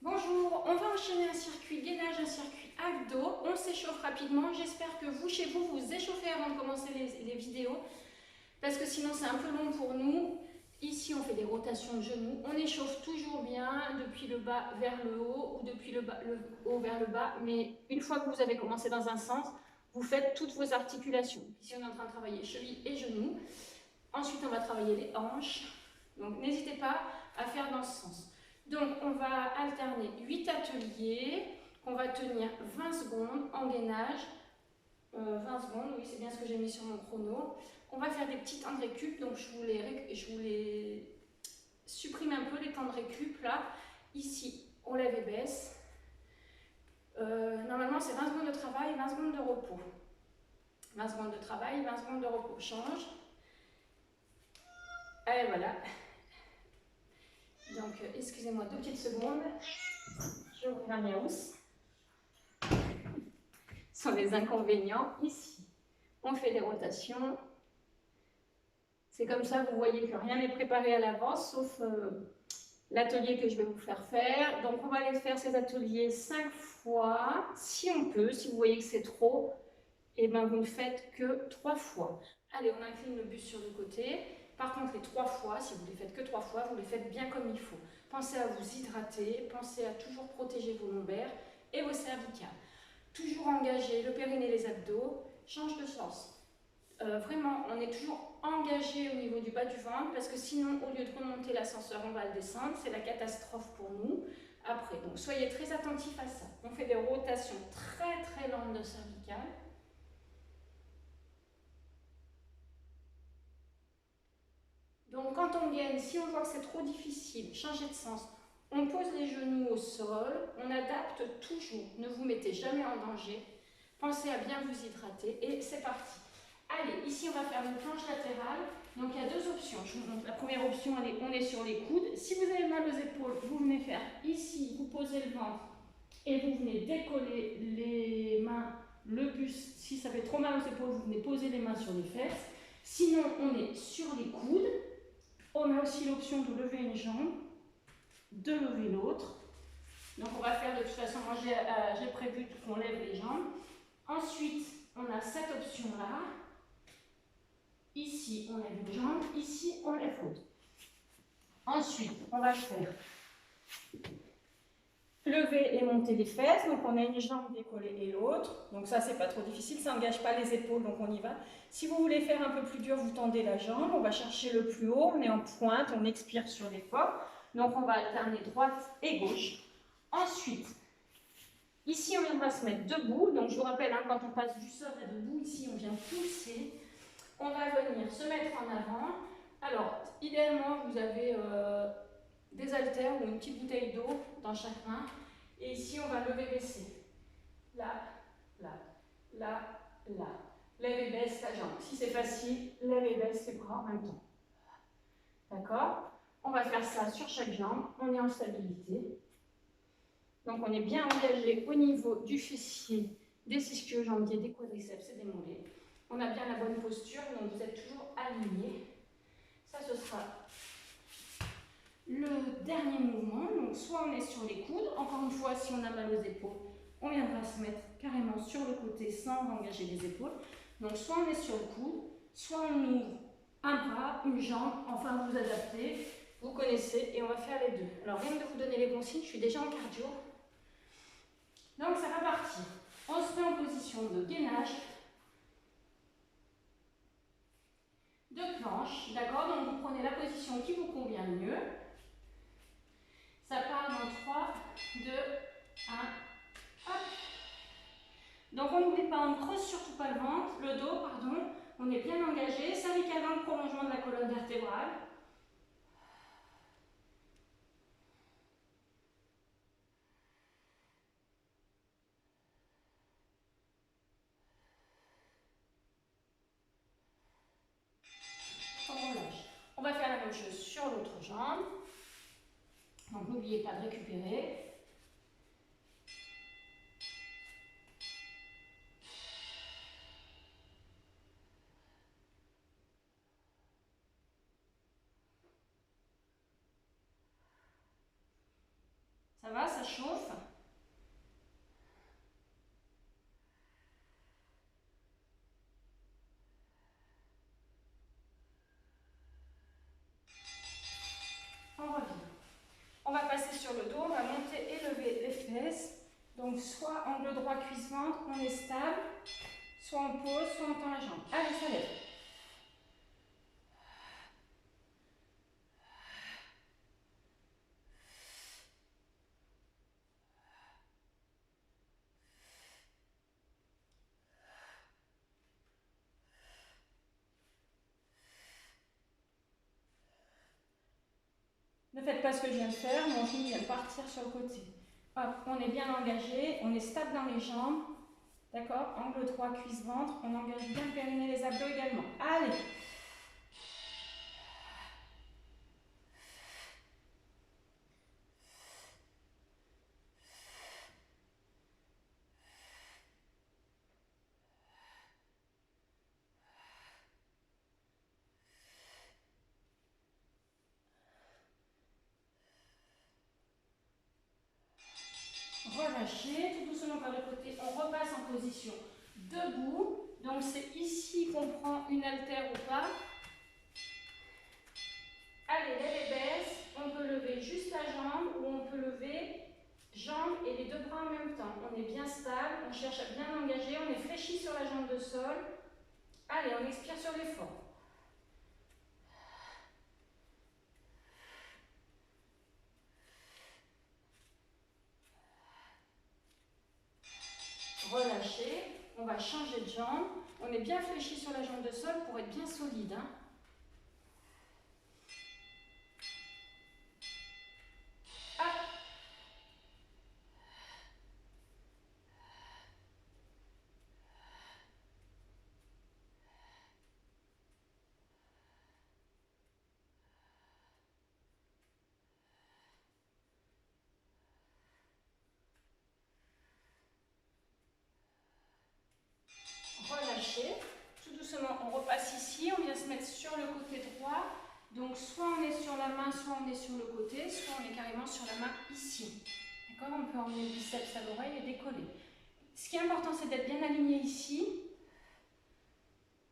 Bonjour, on va enchaîner un circuit gainage, un circuit abdos. On s'échauffe rapidement. J'espère que vous, chez vous, vous échauffez avant de commencer les vidéos. Parce que sinon, c'est un peu long pour nous. Ici, on fait des rotations de genoux. On échauffe toujours bien depuis le bas vers le haut ou depuis le haut vers le bas. Mais une fois que vous avez commencé dans un sens, vous faites toutes vos articulations. Ici, on est en train de travailler cheville et genoux. Ensuite, on va travailler les hanches. Donc, n'hésitez pas à faire dans ce sens. Donc, on va alterner 8 ateliers qu'on va tenir 20 secondes en gainage. 20 secondes, oui, c'est bien ce que j'ai mis sur mon chrono. On va faire des petits temps de récup, donc je vous les supprime un peu les temps de récup là. Ici, on lève et baisse. Normalement, c'est 20 secondes de travail, 20 secondes de repos. 20 secondes de travail, 20 secondes de repos. Change. Et voilà. Donc, excusez-moi 2 petites secondes. Je vous la housse. Ce sont les inconvénients ici. On fait des rotations. C'est comme ça, vous voyez que rien n'est préparé à l'avance, sauf l'atelier que je vais vous faire faire. Donc, on va aller faire ces ateliers 5 fois, si on peut. Si vous voyez que c'est trop, et ben, vous ne faites que 3 fois. Allez, on incline le buste sur le côté. Par contre, les 3 fois, si vous ne les faites que 3 fois, vous les faites bien comme il faut. Pensez à vous hydrater, pensez à toujours protéger vos lombaires et vos cervicales. Toujours engager le périnée et les abdos. Change de sens. Vraiment, on est toujours engagé au niveau du bas du ventre parce que sinon, au lieu de remonter l'ascenseur, on va le descendre. C'est la catastrophe pour nous après. Donc, soyez très attentifs à ça. On fait des rotations très très lentes de cervicales. Donc, quand on gaine, si on voit que c'est trop difficile, changez de sens. On pose les genoux au sol, on adapte toujours. Ne vous mettez jamais en danger. Pensez à bien vous hydrater et c'est parti. Allez, ici on va faire une planche latérale. Donc il y a 2 options. Je vous montre. La première option, on est sur les coudes. Si vous avez mal aux épaules, vous venez faire ici, vous posez le ventre et vous venez décoller les mains, le buste. Si ça fait trop mal aux épaules, vous venez poser les mains sur les fesses. Sinon, on est sur les coudes. On a aussi l'option de lever une jambe, de lever l'autre. Donc on va faire de toute façon, moi j'ai prévu qu'on lève les jambes. Ensuite, on a cette option-là. Ici, on lève une jambe, ici, on lève l'autre. Ensuite, on va faire lever et monter les fesses. Donc, on a une jambe décollée et l'autre. Donc, ça, c'est pas trop difficile. Ça n'engage pas les épaules, donc on y va. Si vous voulez faire un peu plus dur, vous tendez la jambe. On va chercher le plus haut. On est en pointe. On expire sur l'effort. Donc, on va alterner droite et gauche. Ensuite, ici, on viendra se mettre debout. Donc, je vous rappelle, hein, quand on passe du sol à debout, ici, on vient pousser. On va venir se mettre en avant. Alors, idéalement, vous avez des haltères ou une petite bouteille d'eau dans chaque main. Et ici, on va lever, baisser. Là, là, là, là. Lève et baisse la jambe. Si c'est facile, lève et baisse les bras en même temps. D'accord? On va faire ça sur chaque jambe. On est en stabilité. Donc, on est bien engagé au niveau du fessier, des ischio-jambiers, des quadriceps et des mollets. On a bien la bonne posture, donc vous êtes toujours aligné. Ça, ce sera le dernier mouvement. Donc, soit on est sur les coudes. Encore une fois, si on a mal aux épaules, on viendra se mettre carrément sur le côté sans engager les épaules. Donc, soit on est sur le coude, soit on ouvre un bras, une jambe. Enfin, vous adaptez. Vous connaissez et on va faire les deux. Alors, rien de vous donner les consignes, je suis déjà en cardio. Donc, ça va partir. On se met en position de gainage. De planche, d'accord? Donc vous prenez la position qui vous convient le mieux. Ça part dans 3, 2, 1, hop. Donc on n'oublie pas, on ne creuse surtout pas le ventre, le dos, pardon. On est bien engagé, cervical dans le prolongement de la colonne vertébrale. On relâche. On va faire la même chose sur l'autre jambe. Donc n'oubliez pas de récupérer. Ça va, ça chauffe. On revient. On va passer sur le dos, on va monter et lever les fesses. Donc soit angle droit, cuisse-ventre, on est stable. Soit on pose, soit on tend la jambe. Allez, ça lève. Ne faites pas ce que je viens de faire, mon genou vient de partir sur le côté. Hop, on est bien engagé, on est stable dans les jambes. D'accord? Angle droit, cuisse-ventre, on engage bien le périnée, les abdos également. Allez! Relâchez, tout doucement par le côté, on repasse en position debout. Donc c'est ici qu'on prend une haltère ou pas. Allez, lève et baisse, on peut lever juste la jambe ou on peut lever jambe et les deux bras en même temps. On est bien stable, on cherche à bien engager, on est fléchi sur la jambe de sol. Allez, on expire sur l'effort. Relâchez, on va changer de jambe. On est bien fléchi sur la jambe de sol pour être bien solide. Hein. Relâchez, tout doucement on repasse ici, on vient se mettre sur le côté droit. Donc soit on est sur la main, soit on est sur le côté, soit on est carrément sur la main ici. D'accord? On peut emmener le biceps à l'oreille et décoller. Ce qui est important, c'est d'être bien aligné ici.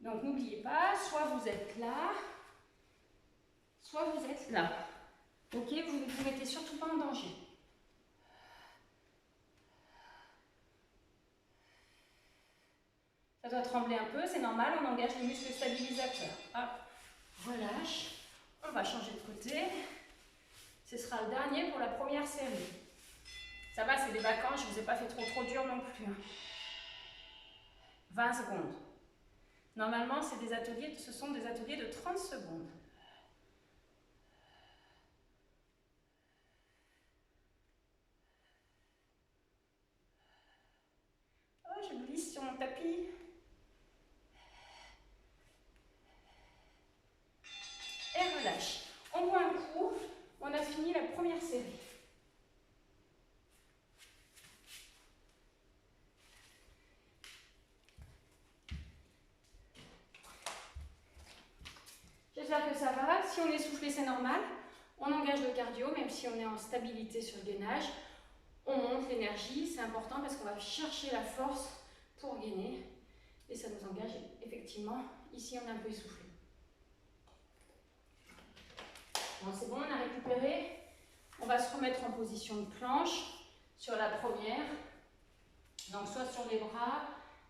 Donc n'oubliez pas, soit vous êtes là, soit vous êtes là. Ok? Vous ne vous mettez surtout pas en danger. Ça doit trembler un peu, c'est normal, on engage les muscles stabilisateurs. Hop, relâche. On va changer de côté. Ce sera le dernier pour la première série. Ça va, c'est des vacances, je ne vous ai pas fait trop dur non plus. 20 secondes. Normalement, ce sont des ateliers de 30 secondes. Oh, je glisse sur mon tapis. Et relâche. On boit un coup. On a fini la première série. J'espère que ça va. Si on est essoufflé, c'est normal. On engage le cardio, même si on est en stabilité sur le gainage. On monte l'énergie, c'est important parce qu'on va chercher la force pour gainer. Et ça nous engage effectivement. Ici, on est un peu essoufflé. Bon, c'est bon, on a récupéré. On va se remettre en position de planche sur la première. Donc, soit sur les bras,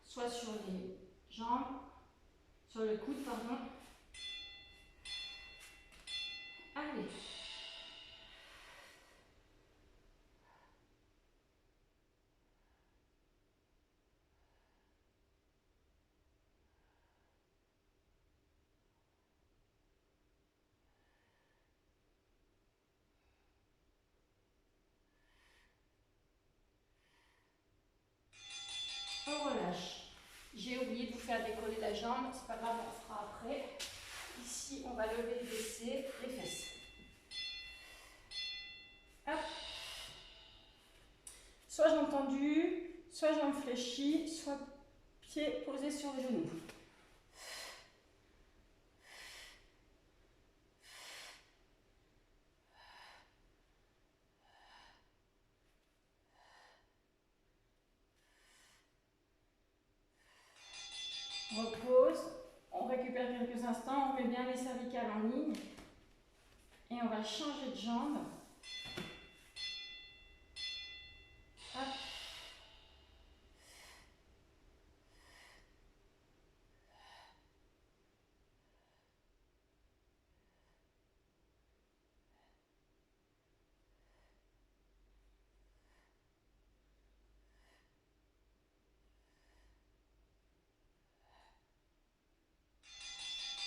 soit sur les jambes, sur le coude, pardon. Allez. On relâche. J'ai oublié de vous faire décoller la jambe, c'est pas grave, on le fera après. Ici, on va lever et baisser les fesses. Hop. Soit jambes tendues, soit jambes fléchies, soit pieds posés sur les genoux. repose, on récupère quelques instants, on met bien les cervicales en ligne et on va changer de jambe. Hop.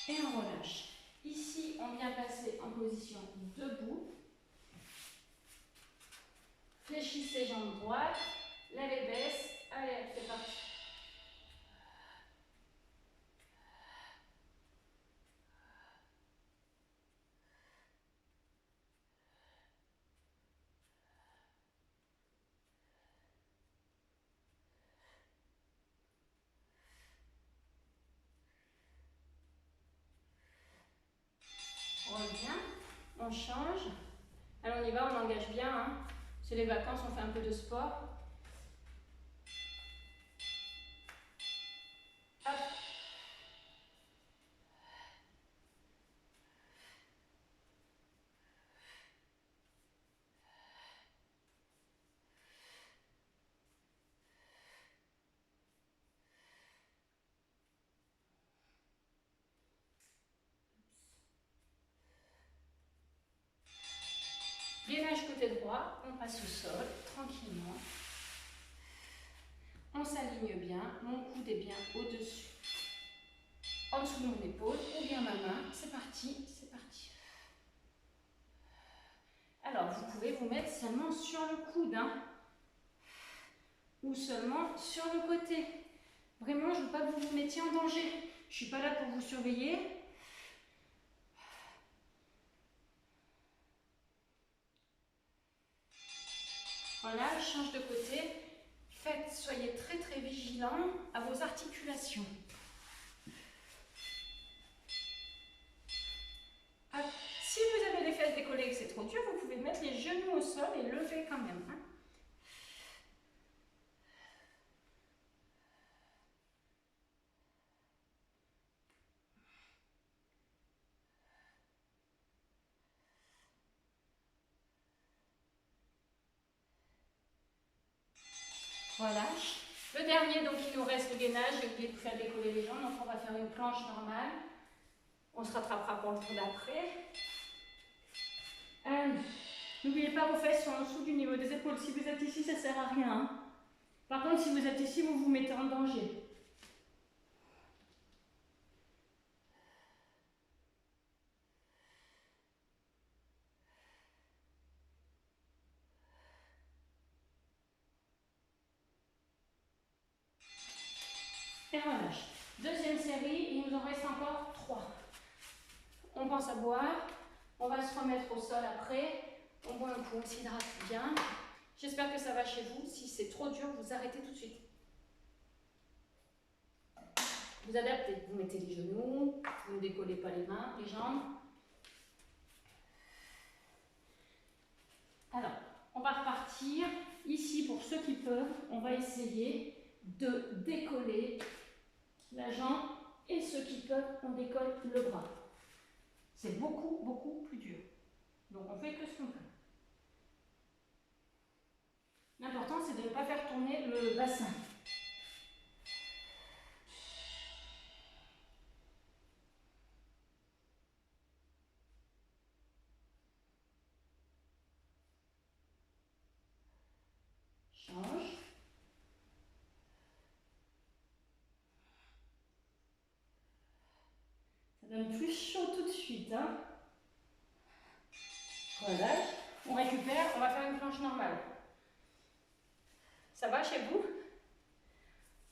Et on relâche. Ici, on vient passer en position debout. Fléchissez jambes droites, lèvez baisse. Allez, c'est parti. On revient, on change. Alors on y va, on engage bien. Hein. C'est les vacances, on fait un peu de sport. Hop. Gainage côté droit, on passe au sol, tranquillement. On s'aligne bien, mon coude est bien au-dessus, en dessous de mon épaule, ou bien ma main. C'est parti, c'est parti. Alors, vous pouvez vous mettre seulement sur le coude, hein, ou seulement sur le côté. Vraiment, je ne veux pas que vous vous mettiez en danger. Je ne suis pas là pour vous surveiller. Voilà, je change de côté. Soyez très très vigilants à vos articulations. Si vous avez les fesses décollées et que c'est trop dur, vous pouvez mettre les genoux au sol et lever quand même. Hein. Relâche. Le dernier, donc il nous reste le gainage, j'ai oublié de faire décoller les jambes, donc on va faire une planche normale. On se rattrapera pour le tour d'après. N'oubliez pas, vos fesses sont en dessous du niveau des épaules. Si vous êtes ici, ça ne sert à rien. Hein. Par contre, si vous êtes ici, vous vous mettez en danger. Et relâche. Deuxième série, il nous en reste encore 3. On pense à boire. On va se remettre au sol après. On boit un coup, on s'hydrate bien. J'espère que ça va chez vous. Si c'est trop dur, vous arrêtez tout de suite. Vous adaptez. Vous mettez les genoux. Vous ne décollez pas les mains, les jambes. Alors, on va repartir. Ici, pour ceux qui peuvent, on va essayer de décoller la jambe. Et ceux qui peuvent, on décolle le bras. C'est beaucoup, beaucoup plus dur. Donc, on fait que ce qu'on peut. L'important, c'est de ne pas faire tourner le bassin. Change. Ça donne plus chaud tout de suite. Hein. Relâche. On récupère, on va faire une planche normale. Ça va chez vous?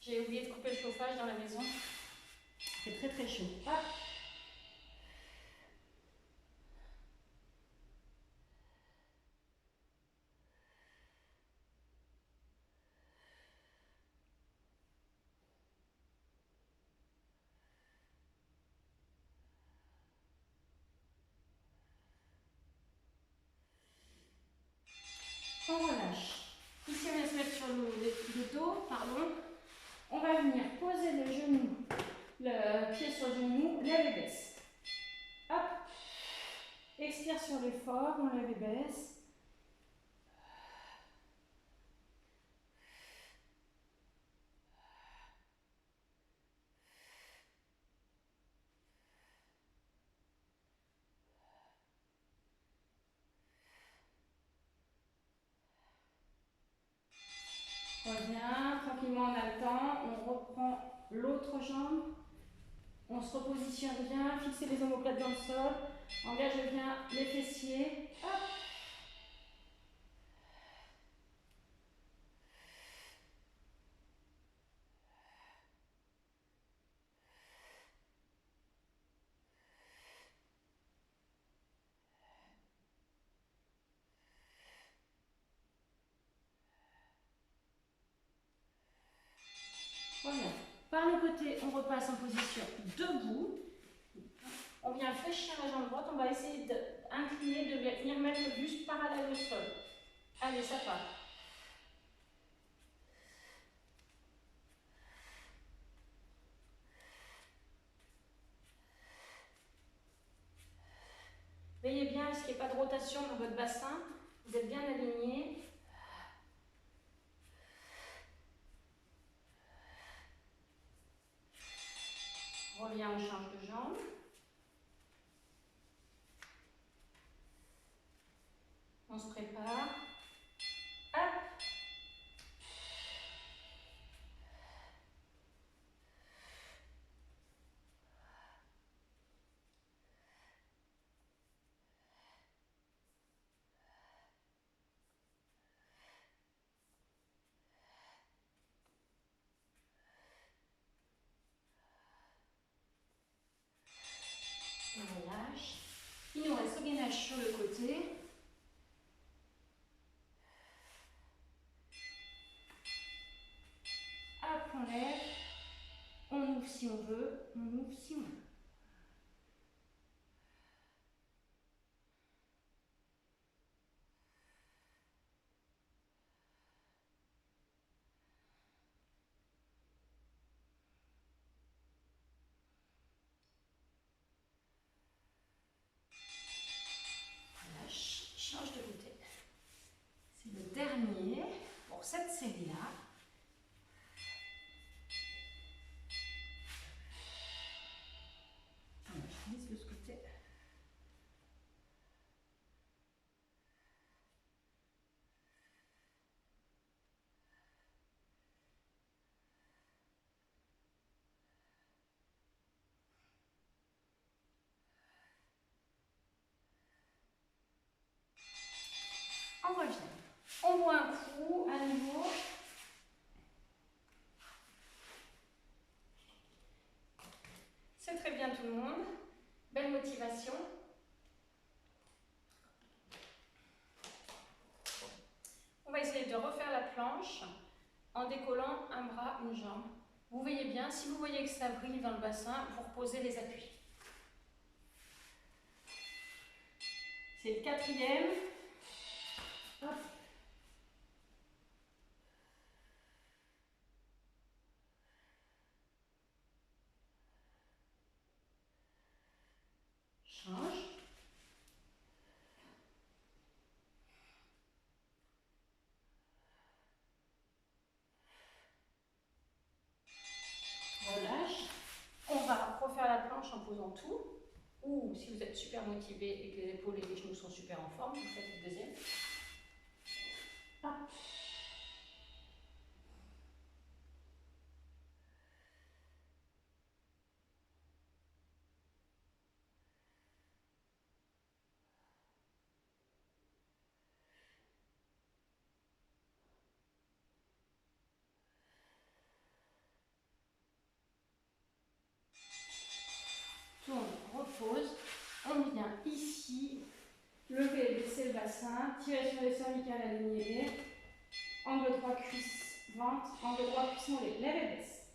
J'ai oublié de couper le chauffage dans la maison. C'est très très chaud. Hop. On relâche. Ici, on va se mettre sur le dos, pardon. On va venir poser le genou le pied sur le genou, lève et baisse. Hop. Expire sur l'effort, on lève et baisse. Reviens, tranquillement on a le temps, on reprend l'autre jambe, on se repositionne bien, fixez les omoplates dans le sol, engage bien les fessiers, hop. Voilà. Par le côté, on repasse en position debout. On vient fléchir la jambe droite. On va essayer d'incliner, de venir mettre le buste parallèle au sol. Allez, ça part. Veillez bien à ce qu'il n'y ait pas de rotation dans votre bassin. Vous êtes bien aligné. Reviens, on change de jambe. On se prépare. Hop. On relâche. Il nous reste le gainage sur le côté. Hop, on lève. On ouvre si on veut. On ouvre si on veut. Relâche. Change de côté. C'est le dernier pour cette série-là. Je glisse de ce côté. On revient. On boit un coup à nouveau. C'est très bien tout le monde. Belle motivation. On va essayer de refaire la planche en décollant un bras, une jambe. Vous voyez bien, si vous voyez que ça brille dans le bassin, vous reposez les appuis. C'est le quatrième. Hop. Change. Relâche. On va refaire la planche en posant tout. Ou si vous êtes super motivé et que les épaules et les genoux sont super en forme, vous faites le deuxième. Hop. Tourne, repose. On vient ici. Lever et baisser le bassin. Tirer sur les cervicales alignées. Angle droit cuisse, ventre. Angle droit cuisse mollet. Lève et baisse.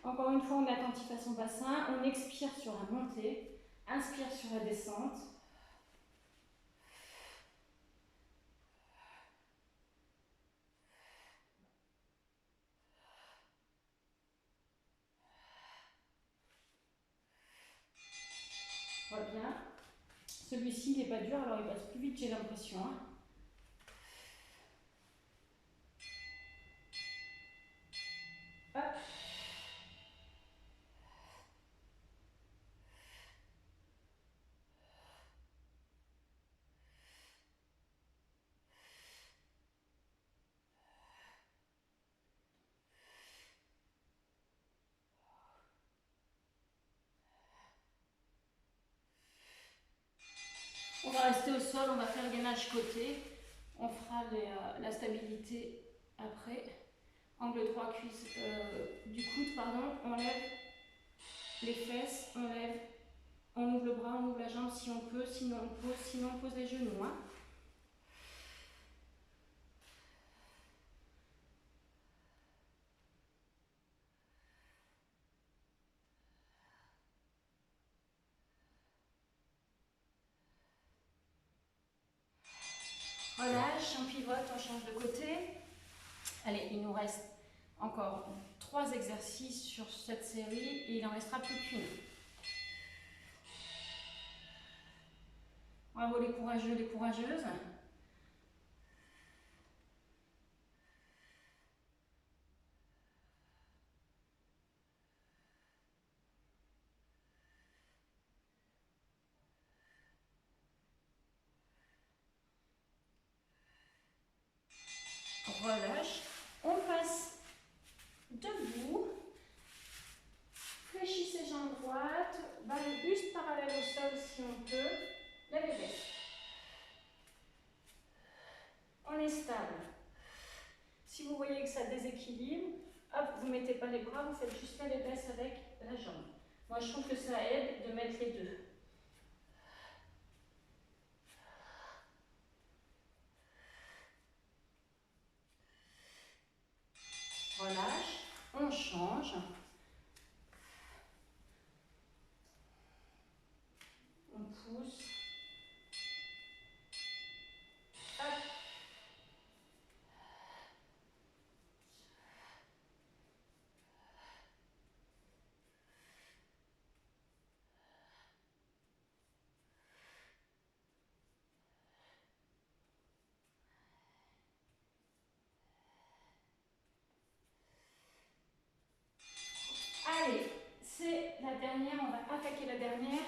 Encore une fois, on est attentif à son bassin. On expire sur la montée. Inspire sur la descente. Celui-ci, il n'est pas dur, alors il passe plus vite, j'ai l'impression. Hein. Hop. On va rester au sol, on va faire le gainage côté. On fera la stabilité après. Angle droit cuisse du coude, pardon. On lève les fesses, on lève, on ouvre le bras, on ouvre la jambe si on peut, sinon on pose les genoux. Hein. Relâche, on pivote, on change de côté. Allez, il nous reste encore 3 exercices sur cette série et il en restera plus qu'une. Bravo les courageux, les courageuses. Relâche. On passe debout. Fléchissez jambes droites. Buste parallèle au sol si on peut. Lève les fesses. On est stable. Si vous voyez que ça déséquilibre, hop, vous ne mettez pas les bras, vous faites juste la baisse avec la jambe. Moi, je trouve que ça aide de mettre les deux. Relâche, on change. On pousse. Hop. Allez, c'est la dernière, on va attaquer la dernière.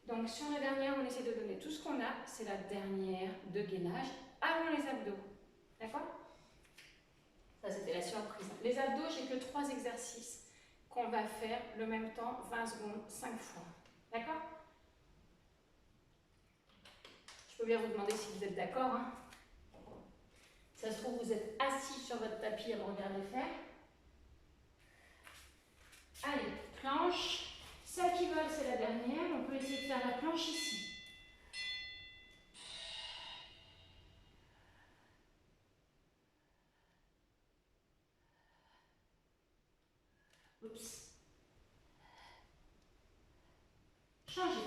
Donc sur la dernière, on essaie de donner tout ce qu'on a. C'est la dernière de gainage avant les abdos. D'accord? Ça, c'était la surprise. Les abdos, j'ai que 3 exercices qu'on va faire le même temps, 20 secondes, 5 fois. D'accord? Je peux bien vous demander si vous êtes d'accord. Hein? Ça se trouve, vous êtes assis sur votre tapis à me regarder faire. Allez, planche. Celles qui veulent, c'est la dernière. On peut essayer de faire la planche ici. Oups. Changez.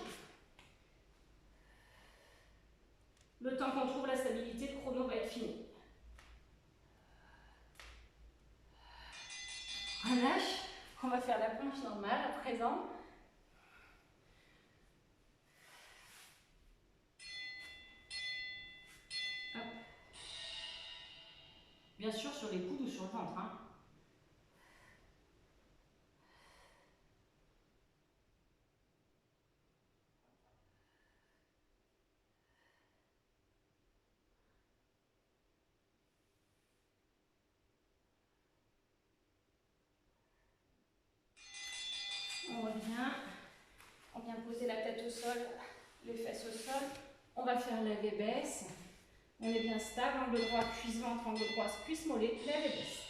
Le temps qu'on trouve la stabilité, le chrono va être fini. Relâche. On va faire la planche normale à présent. Hop. Bien sûr sur les coudes ou sur le ventre. Hein. On revient. On vient poser la tête au sol, les fesses au sol. On va faire lève-baisse. On est bien stable. Angle droit, cuisse ventre, angle droit, cuisse mollet, lève-baisse.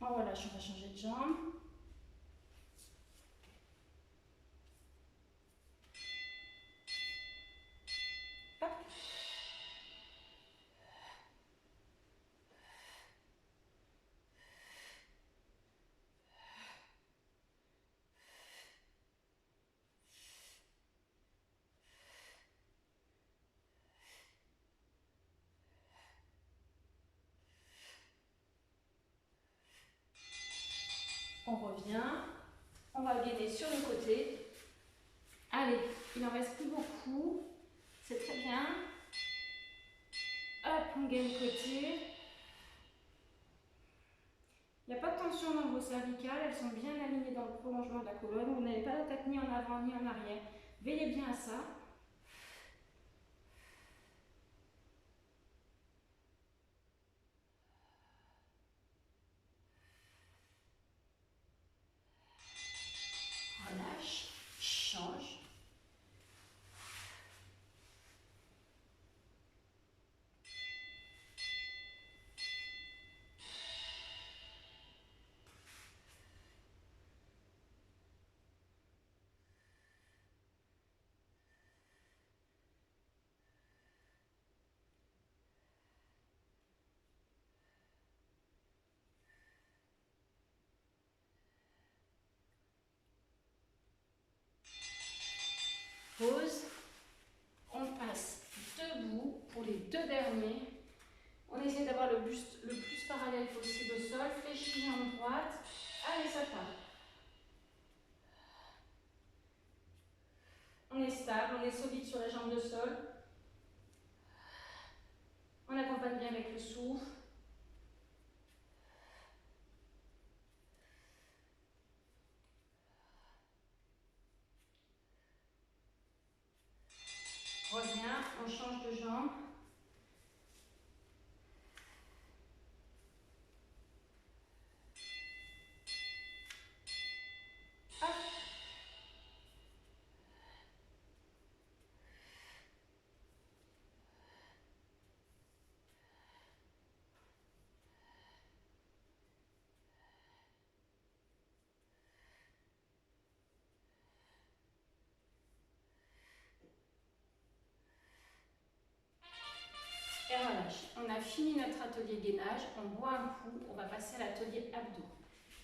On relâche, on va changer de jambe. Hop. bien. On va gainer sur le côté. Allez, il n'en reste plus beaucoup. C'est très bien. Hop, on gaine le côté. Il n'y a pas de tension dans vos cervicales, elles sont bien alignées dans le prolongement de la colonne. Vous n'avez pas d'attaque ni en avant ni en arrière. Veillez bien à ça. Relâche, change. Pause. On passe debout pour les deux derniers. On essaie d'avoir le buste le plus parallèle possible au sol. Fléchis jambe droite. Allez, ça part. On est stable, on est solide sur la jambe de sol. On accompagne bien avec le souffle. Reviens, on change de jambe. Hop. Et relâche. On a fini notre atelier gainage. On boit un coup. On va passer à l'atelier abdos.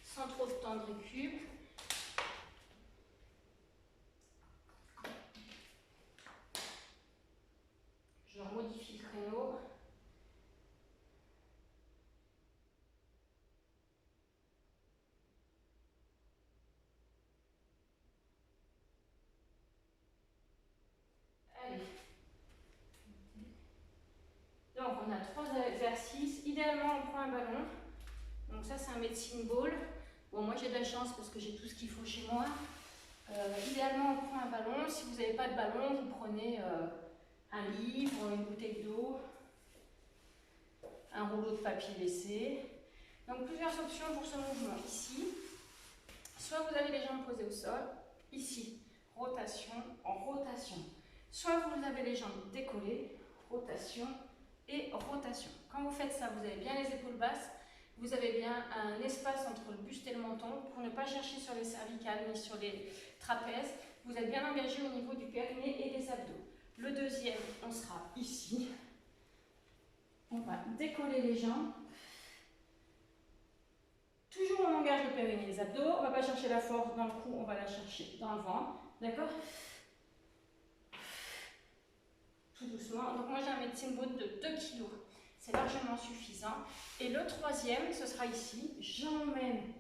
Sans trop de temps de récup. Je modifie le créneau. Allez. Donc on a 3 exercices. Idéalement, on prend un ballon. Donc ça, c'est un medicine ball. Bon, moi j'ai de la chance parce que j'ai tout ce qu'il faut chez moi. Idéalement, on prend un ballon. Si vous n'avez pas de ballon, vous prenez un livre, une bouteille d'eau, un rouleau de papier WC. Donc plusieurs options pour ce mouvement. Ici, soit vous avez les jambes posées au sol, ici, rotation en rotation. Soit vous avez les jambes décollées, rotation et rotation. Quand vous faites ça, vous avez bien les épaules basses, vous avez bien un espace entre le buste et le menton pour ne pas chercher sur les cervicales ni sur les trapèzes. Vous êtes bien engagé au niveau du périnée et des abdos. Le deuxième, on sera ici. On va décoller les jambes. Toujours on engage le périnée et les abdos. On ne va pas chercher la force dans le cou, on va la chercher dans le ventre. D'accord? Tout doucement. Donc moi j'ai un medicine ball de 2 kg. C'est largement suffisant. Et le troisième, ce sera ici. J'emmène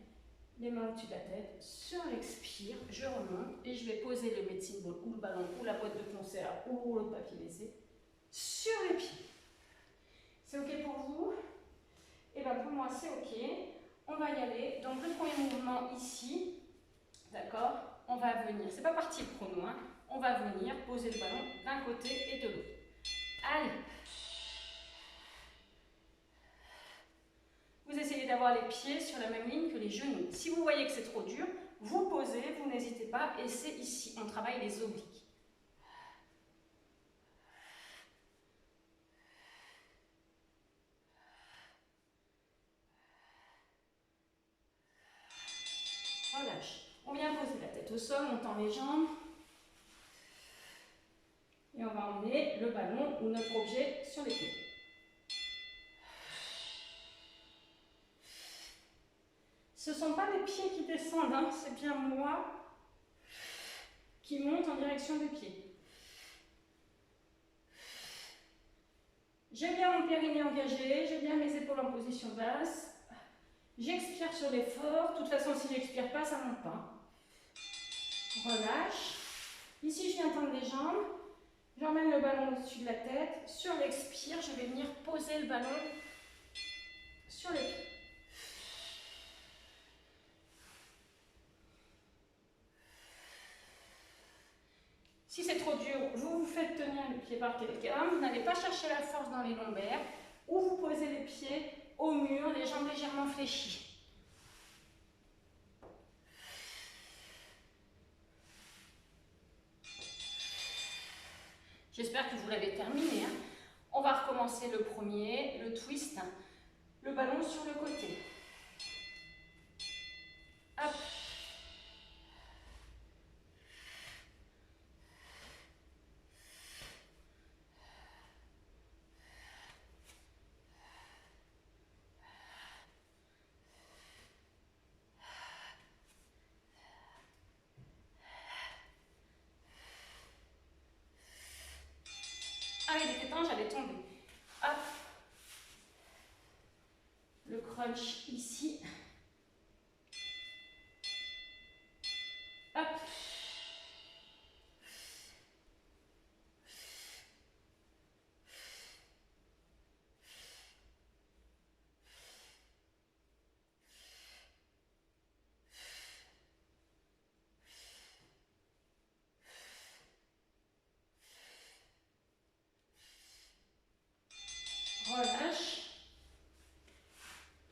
les mains au-dessus de la tête. Sur l'expire, je remonte et je vais poser le medicine ball ou le ballon ou la boîte de conserve ou le rouleau de papier WC sur les pieds. C'est OK pour vous? Et bien pour moi c'est OK. On va y aller. Donc le premier mouvement ici, d'accord? On va venir, c'est pas parti le chrono, hein? On va venir poser le ballon d'un côté et de l'autre. Allez. Vous essayez d'avoir les pieds sur la même ligne que les genoux. Si vous voyez que c'est trop dur, vous posez, vous n'hésitez pas, et c'est ici. On travaille les obliques. Relâche. On vient poser la tête au sol, on tend les jambes. Et on va emmener le ballon ou notre objet sur les pieds. Ce ne sont pas les pieds qui descendent, hein, c'est bien moi qui monte en direction des pieds. J'ai bien mon périnée engagé, j'ai bien mes épaules en position basse. J'expire sur l'effort. De toute façon, si j'expire pas, ça ne monte pas. Relâche. Ici, je viens tendre les jambes. J'emmène le ballon au-dessus de la tête. Sur l'expire, je vais venir poser le ballon sur les pieds. Si c'est trop dur, vous faites tenir les pieds par quelqu'un. Vous n'allez pas chercher la force dans les lombaires. Ou vous posez les pieds au mur, les jambes légèrement fléchies. J'espère que vous l'avez terminé. On va recommencer le premier, le twist, le ballon sur le côté. Hop. Ah, il était temps, j'allais tomber. Hop. Le crunch ici. Hop. Relâche.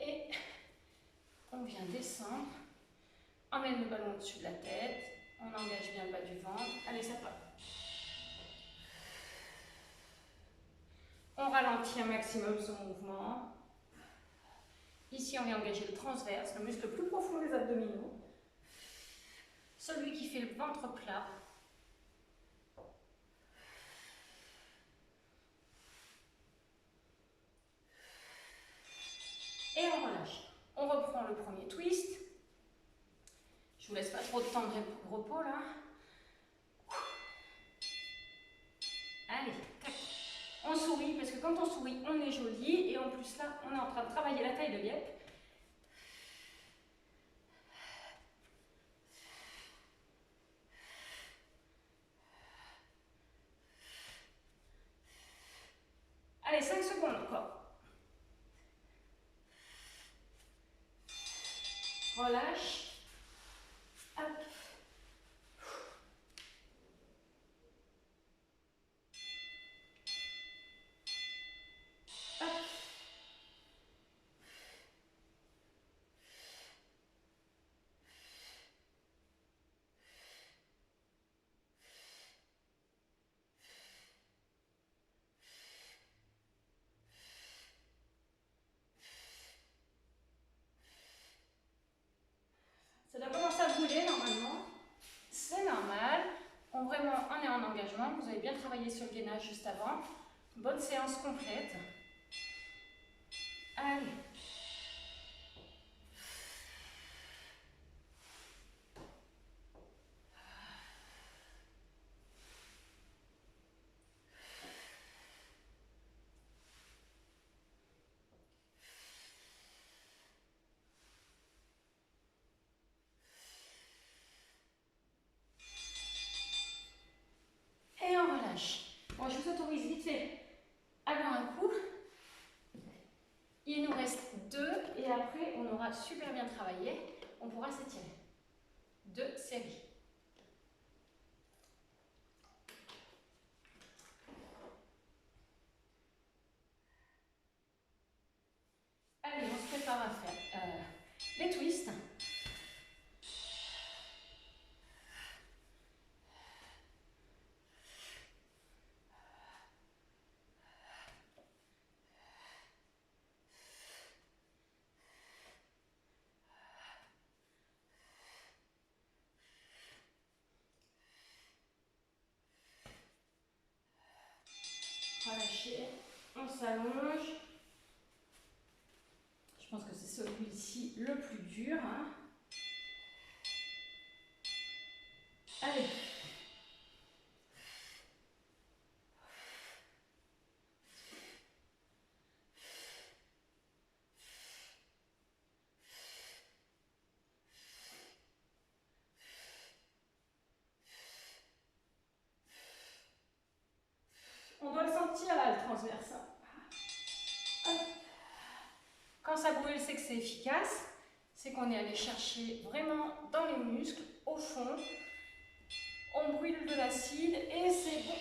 Et on vient descendre. Emmène le ballon au-dessus de la tête. On engage bien le bas du ventre. Allez, ça part. On ralentit un maximum son mouvement. Ici, on vient engager le transverse, le muscle le plus profond des abdominaux. Celui qui fait le ventre plat. Et on relâche. On reprend le premier twist. Je vous laisse pas trop de temps de repos là. Allez, tac. On sourit parce que quand on sourit, on est joli. Et en plus là, on est en train de travailler la taille de guêpe. Allez, 5 secondes encore. Relâche. Hop. Hop. Ça doit commencer à brûler normalement. C'est normal. On est en engagement. Vous avez bien travaillé sur le gainage juste avant. Bonne séance complète. Allez. Et on relâche. Bon, je vous autorise vite fait à boire un coup. Il nous reste 2 et après on aura super bien travaillé. On pourra s'étirer. 2 séries. Allez, on se prépare à faire les twists. Relâcher, on s'allonge. Je pense que c'est celui-ci le plus dur. Allez. sentir là le transverse. Hop. Quand ça brûle, c'est que c'est efficace. C'est qu'on est allé chercher vraiment dans les muscles, au fond. On brûle de l'acide et c'est bon.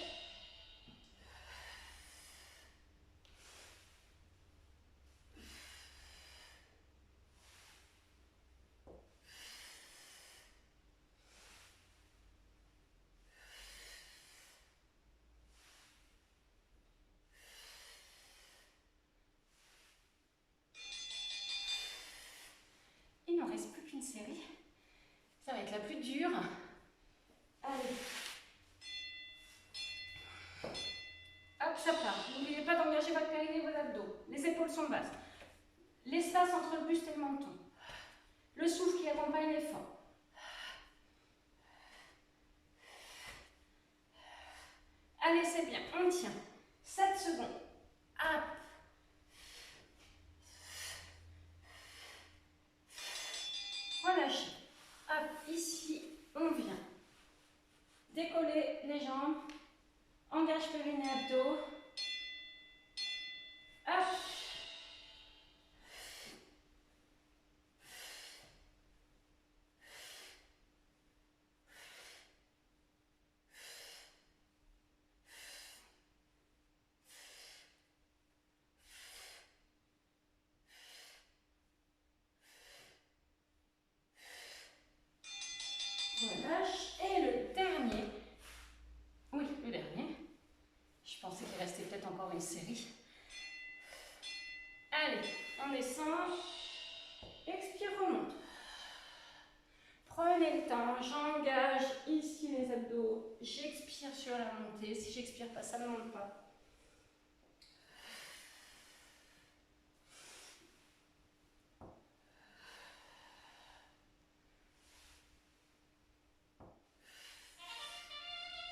Il ne reste plus qu'une série. Ça va être la plus dure. Allez. Hop, ça part. N'oubliez pas d'engager votre périnée et vos abdos. Les épaules sont basses. L'espace entre le buste et le menton. Le souffle qui accompagne l'effort. Allez, c'est bien. On tient. 7 secondes. Hop. Relâchez. Hop, ici, on vient. Décoller les jambes. Engage périnée abdos. Hop. Relâche. Et le dernier. Oui, le dernier. Je pensais qu'il restait peut-être encore une série. Allez, on descend. Expire, remonte. Prenez le temps, j'engage ici les abdos. J'expire sur la montée. Si j'expire pas, ça ne monte pas.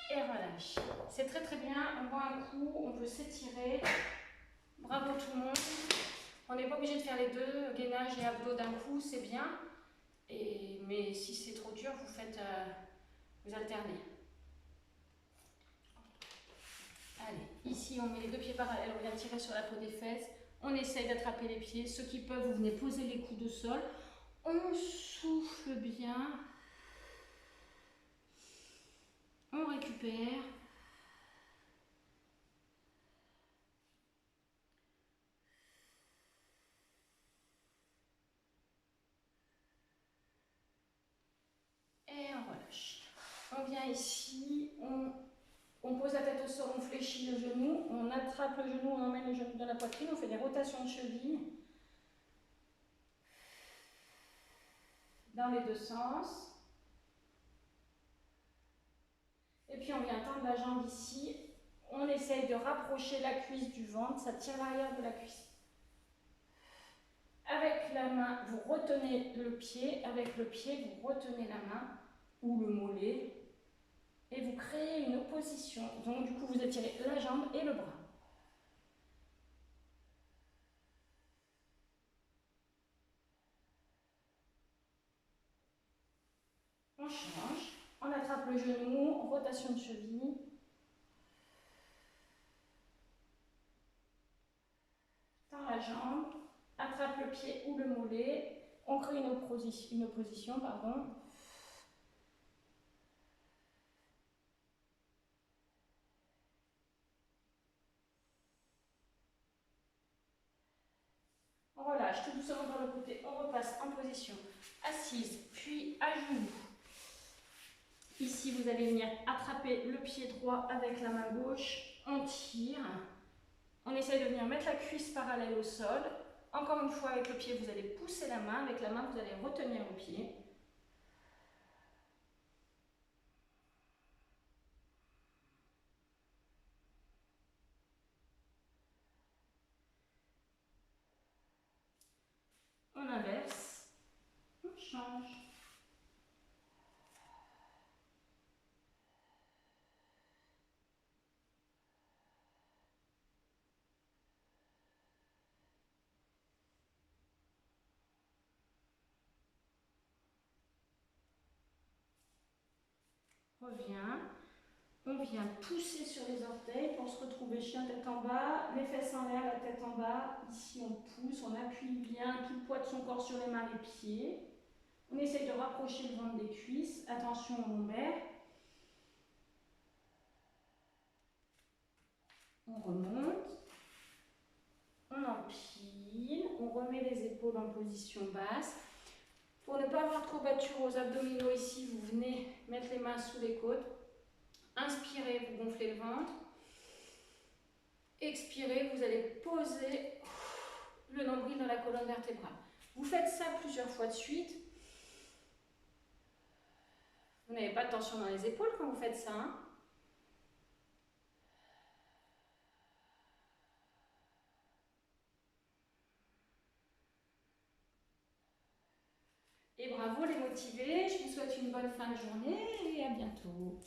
Et relâche. C'est très très bien. On boit un coup, on peut s'étirer. Bravo tout le monde. On n'est pas obligé de faire les deux, gainage et abdos d'un coup, c'est bien. Mais si c'est trop dur, vous faites, vous alternez. Allez, ici on met les deux pieds parallèles, on vient tirer sur la peau des fesses. On essaye d'attraper les pieds. Ceux qui peuvent, vous venez poser les coudes au sol. On souffle bien. On récupère. Et on relâche. On vient ici, on pose la tête au sol, on fléchit le genou, on attrape le genou, on emmène le genou dans la poitrine, on fait des rotations de cheville dans les deux sens. Et puis on vient tendre la jambe ici, on essaye de rapprocher la cuisse du ventre, ça tire l'arrière de la cuisse. Avec la main, vous retenez le pied, avec le pied, vous retenez la main ou le mollet et vous créez une opposition. Donc du coup, vous étirez la jambe et le bras. On change, on attrape le genou, rotation de cheville. Tend la jambe, attrape le pied ou le mollet, on crée une opposition, pardon. On relâche tout doucement par le côté, on repasse en position assise, puis à genoux. Ici, vous allez venir attraper le pied droit avec la main gauche, on tire. On essaye de venir mettre la cuisse parallèle au sol. Encore une fois, avec le pied, vous allez pousser la main. Avec la main, vous allez retenir le pied. On inverse. On change. Reviens. On vient pousser sur les orteils pour se retrouver chien tête en bas, les fesses en l'air, la tête en bas. Ici, on pousse, on appuie bien tout le poids de son corps sur les mains, les pieds. On essaye de rapprocher le ventre des cuisses. Attention au lombaire. On remonte. On empile. On remet les épaules en position basse. Pour ne pas avoir trop battu aux abdominaux ici, vous venez mettre les mains sous les côtes. Inspirez, vous gonflez le ventre. Expirez, vous allez poser le nombril dans la colonne vertébrale. Vous faites ça plusieurs fois de suite. Vous n'avez pas de tension dans les épaules quand vous faites ça, hein? Et bravo les motivés, je vous souhaite une bonne fin de journée et à bientôt.